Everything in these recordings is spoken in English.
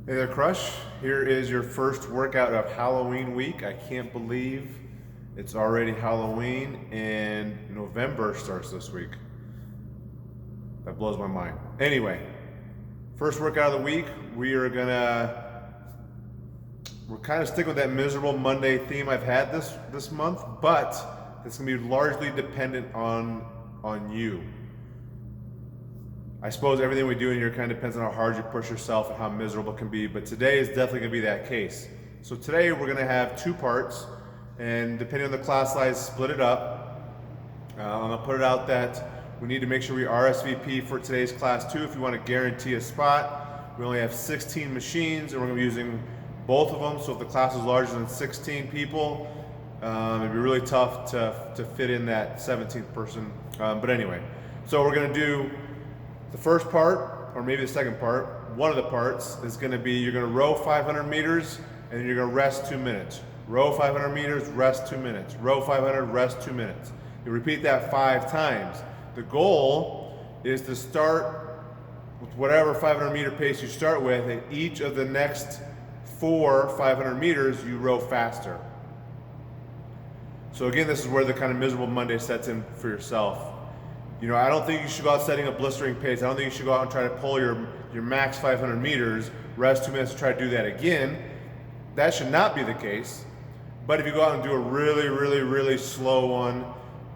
Hey there, Crush. Here is your first workout of Halloween week. I can't believe it's already Halloween and November starts this week. That blows my mind. Anyway, first workout of the week, we're kind of sticking with that miserable Monday theme I've had this month, but it's gonna be largely dependent on you. I suppose everything we do in here kind of depends on how hard you push yourself and how miserable it can be, but today is definitely going to be that case. So today we're going to have two parts, and depending on the class size, split it up. I'm going to put it out that we need to make sure we RSVP for today's class too if you want to guarantee a spot. We only have 16 machines, and we're going to be using both of them, so if the class is larger than 16 people, it'd be really tough to fit in that 17th person. But anyway, so we're going to do the first part, or maybe the second part, one of the parts is going to be you're going to row 500 meters and then you're going to rest 2 minutes. Row 500 meters, rest 2 minutes. Row 500, rest 2 minutes. You repeat that 5 times. The goal is to start with whatever 500 meter pace you start with, and each of the next 4 500 meters you row faster. So again, this is where the kind of miserable Monday sets in for yourself. You know, I don't think you should go out setting a blistering pace. I don't think you should go out and try to pull your max 500 meters, rest 2 minutes to try to do that again. That should not be the case. But if you go out and do a really slow one,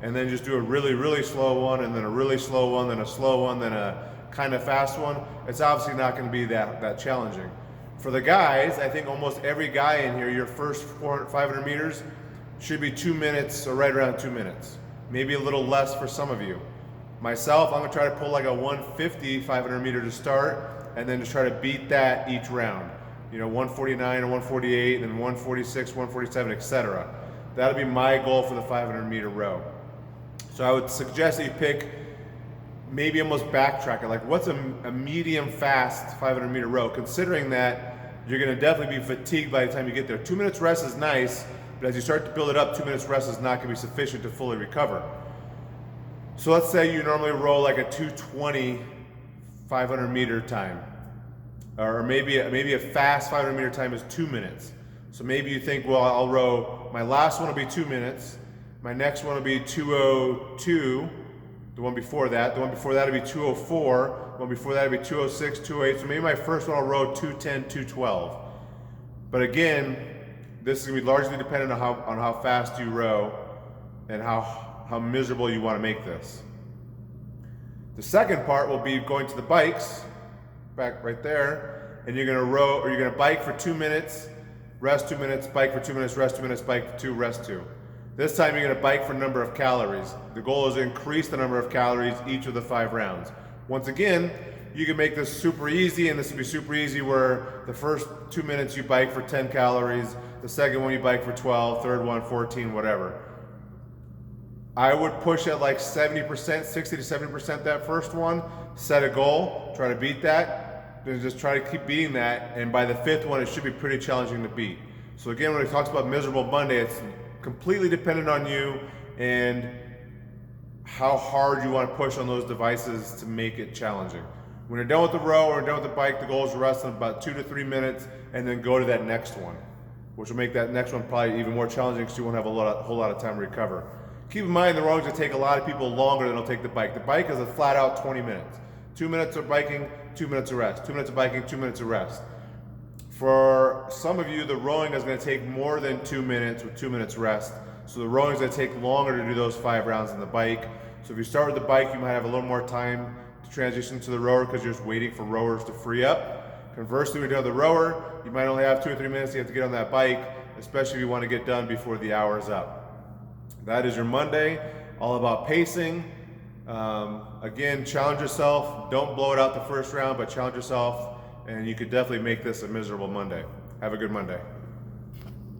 and then just do a really slow one, and then a really slow one, then a slow one, then a kind of fast one, it's obviously not going to be that challenging. For the guys, I think almost every guy in here, your first 500 meters should be 2 minutes or right around 2 minutes. Maybe a little less for some of you. Myself, I'm gonna try to pull like a 150 500 meter to start, and then just try to beat that each round. You know, 149 or 148, and then 146, 147, etc. That'll be my goal for the 500 meter row. So I would suggest that you pick, maybe almost backtrack it, like what's a medium fast 500 meter row, considering that you're gonna definitely be fatigued by the time you get there. 2 minutes rest is nice, but as you start to build it up, 2 minutes rest is not gonna be sufficient to fully recover. So let's say you normally row like a 2:20 500 meter time, or maybe a fast 500 meter time is 2 minutes. So maybe you think, well, I'll row, my last one will be 2 minutes, my next one will be 2:02, the one before that will be 2:04, the one before that will be 2:06, 2:08, so maybe my first one I'll row 2:10, 2:12. But again, this is gonna be largely dependent on how fast you row and how miserable you want to make this. The second part will be going to the bikes, back right there, and you're going to row, or you're going to bike for 2 minutes, rest 2 minutes, bike for 2 minutes, rest 2 minutes, bike for 2, rest 2. This time you're going to bike for number of calories. The goal is to increase the number of calories each of the 5 rounds. Once again, you can make this super easy, and this will be super easy where the first 2 minutes you bike for 10 calories, the second one you bike for 12, third one 14, whatever. I would push at like 70%, 60 to 70% that first one, set a goal, try to beat that, then just try to keep beating that, and by the 5th one, it should be pretty challenging to beat. So again, when it talks about miserable Monday, it's completely dependent on you and how hard you want to push on those devices to make it challenging. When you're done with the row or done with the bike, the goal is to rest in about 2 to 3 minutes and then go to that next one, which will make that next one probably even more challenging because you won't have a whole lot of time to recover. Keep in mind the rowing's gonna take a lot of people longer than it'll take the bike. The bike is a flat out 20 minutes. 2 minutes of biking, 2 minutes of rest. 2 minutes of biking, 2 minutes of rest. For some of you, the rowing is gonna take more than 2 minutes with 2 minutes rest. So the rowing is gonna take longer to do those 5 rounds than the bike. So if you start with the bike, you might have a little more time to transition to the rower because you're just waiting for rowers to free up. Conversely, when you're doing the rower, you might only have 2 or 3 minutes you have to get on that bike, especially if you wanna get done before the hour is up. That is your Monday, all about pacing. Again, challenge yourself. Don't blow it out the first round, but challenge yourself, and you could definitely make this a miserable Monday. Have a good Monday.